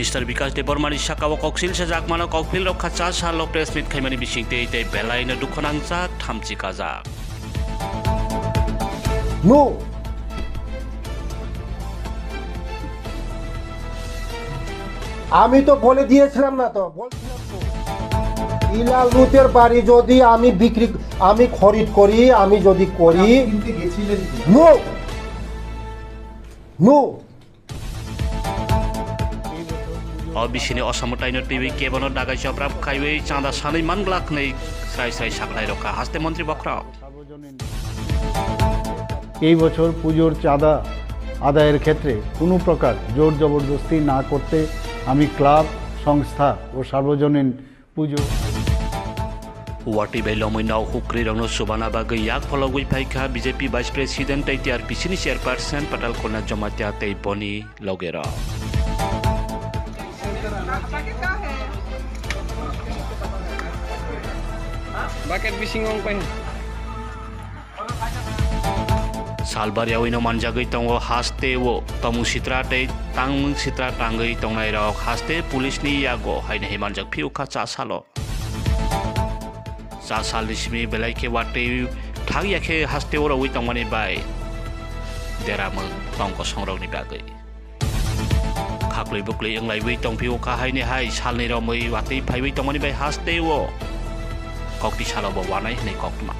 Minister Bikash Debbarma ni sakawa koksil sejak mana kokpil rok kaca salo press meet khaimani bising te Belai na dukhanang jak thamchi kajak. No. আমি তো বলে দিয়েছিলাম না তো বলছিলাম তো ইলাল লুতের বাড়ি যদি আমি খরিদ করি আমি যদি করি no no Obisini osamutai piwi kebono dagai jobrap kaiwe chanda sanai manglak nei sai saklai roka haste মন্ত্রী বকরা এই বছর পুজোর চাঁদা আদায়ের ক্ষেত্রে কোনো প্রকার জোর জবরদস্তি না করতে আমি ক্লাব সংস্থা ও সার্বজনীন পুজো Wati belomoi nau hukri rongno subana bagai yak fologui khaikha BJP Vice President TIPRA ni chairperson Patal kona Jamatia tei boni logera Bakit bisingong pa Salbaria wino manjagai tongo haste wo tamu sitra tei tang sitra tangai tongnai rok haste pulis ni yago haine himanjak phiu kha cha salo cha salismi belai ke wate thang yakhe haste ora wi tongmani bai derama tongko songrok ni bagai khakloi buklei anglai wi tong phiu kha haine hai salni romoi wate phaiwi tongmani bai haste wo kokti salo bo wanai nei kokma